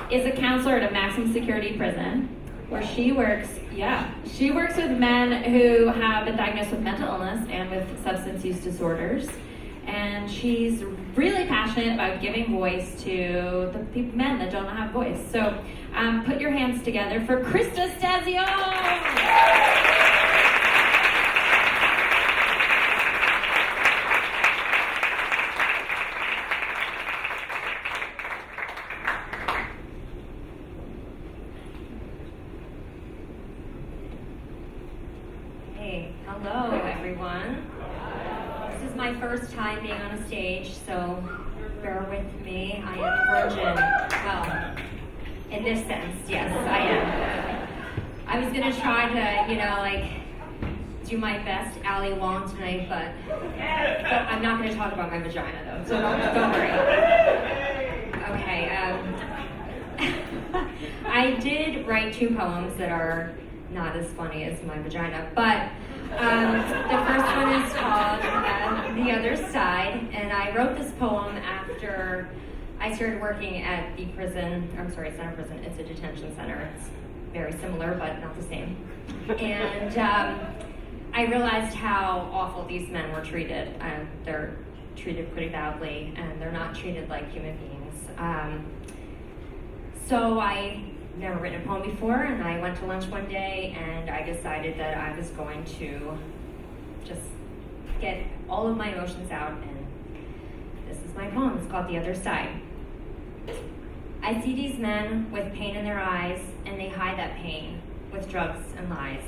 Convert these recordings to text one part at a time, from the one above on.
is a counselor at a maximum security prison where she works with men who have been diagnosed with mental illness and with substance use disorders. And she's really passionate about giving voice to the men that don't have voice. So put your hands together for Krista Stazione! Hello, everyone. This is my first time being on a stage, so bear with me. I am a virgin. Well, in this sense, yes, I am. I was going to try to, do my best Ali Wong tonight, but I'm not going to talk about my vagina, though, so don't worry. Okay, I did write 2 poems that are not as funny as my vagina, but the first one is called The Other Side, and I wrote this poem after I started working at the prison. I'm sorry, it's not a prison, it's a detention center. It's very similar, but not the same. And I realized how awful these men were treated. They're treated pretty badly, and they're not treated like human beings. So I never written a poem before, and I went to lunch one day and I decided that I was going to just get all of my emotions out, and this is my poem. It's called The Other Side. I see these men with pain in their eyes, and they hide that pain with drugs and lies.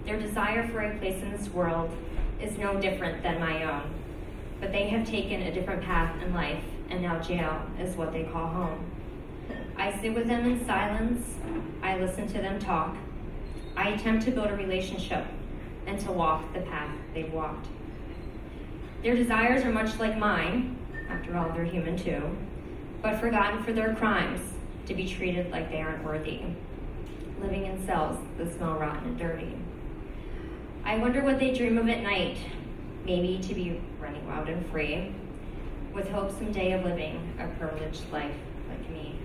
Their desire for a place in this world is no different than my own, but they have taken a different path in life, and now jail is what they call home. I sit with them in silence, I listen to them talk. I attempt to build a relationship and to walk the path they've walked. Their desires are much like mine, after all they're human too, but forgotten for their crimes, to be treated like they aren't worthy, living in cells that smell rotten and dirty. I wonder what they dream of at night, maybe to be running wild and free, with hope someday of living a privileged life like me.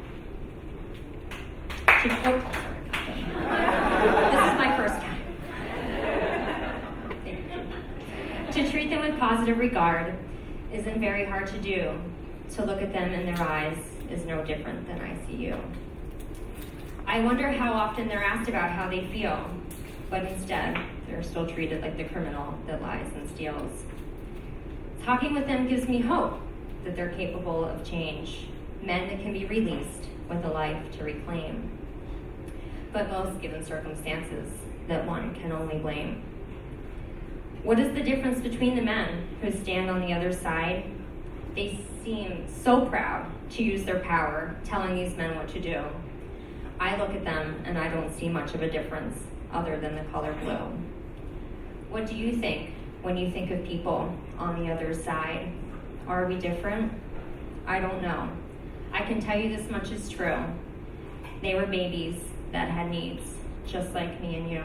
This is my first time. Thank you. To treat them with positive regard isn't very hard to do. To look at them in their eyes is no different than I see you. I wonder how often they're asked about how they feel, but instead, they're still treated like the criminal that lies and steals. Talking with them gives me hope that they're capable of change, men that can be released with a life to reclaim. But most given circumstances that one can only blame. What is the difference between the men who stand on the other side? They seem so proud to use their power, telling these men what to do. I look at them and I don't see much of a difference other than the color blue. What do you think when you think of people on the other side? Are we different? I don't know. I can tell you this much is true. They were babies that had needs, just like me and you.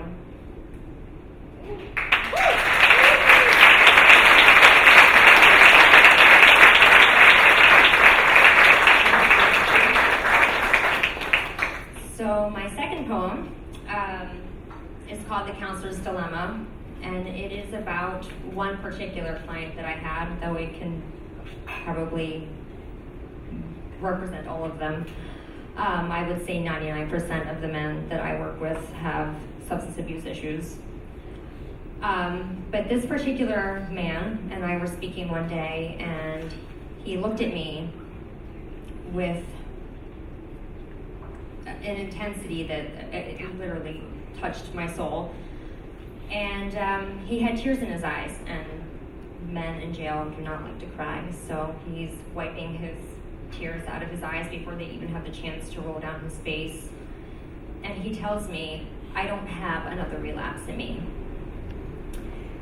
So my second poem is called The Counselor's Dilemma, and it is about one particular client that I had, though it can probably represent all of them. I would say 99% of the men that I work with have substance abuse issues. But this particular man and I were speaking one day, and he looked at me with an intensity that it literally touched my soul. And he had tears in his eyes, and men in jail do not like to cry, so he's wiping his tears out of his eyes before they even have the chance to roll down his face. And he tells me, I don't have another relapse in me.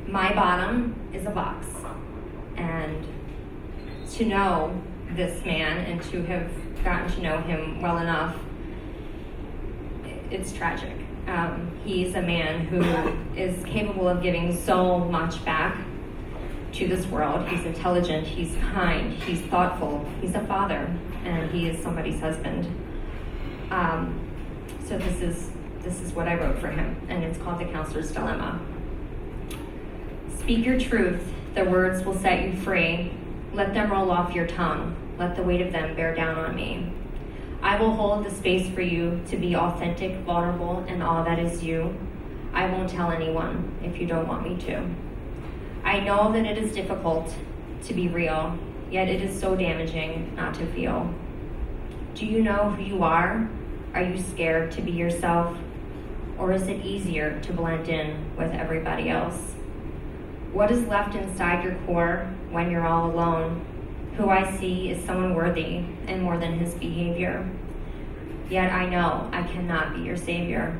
My bottom is a box. And to know this man and to have gotten to know him well enough, it's tragic. He's a man who is capable of giving so much back to this world. He's intelligent, he's kind, he's thoughtful, he's a father, and he is somebody's husband. So this is what I wrote for him, and it's called The Counselor's Dilemma. Speak your truth, the words will set you free. Let them roll off your tongue. Let the weight of them bear down on me. I will hold the space for you to be authentic, vulnerable, and all that is you. I won't tell anyone if you don't want me to. I know that it is difficult to be real, yet it is so damaging not to feel. Do you know who you are? Are you scared to be yourself? Or is it easier to blend in with everybody else? What is left inside your core when you're all alone? Who I see is someone worthy and more than his behavior. Yet I know I cannot be your savior.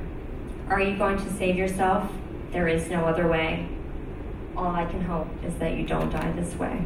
Are you going to save yourself? There is no other way. All I can hope is that you don't die this way.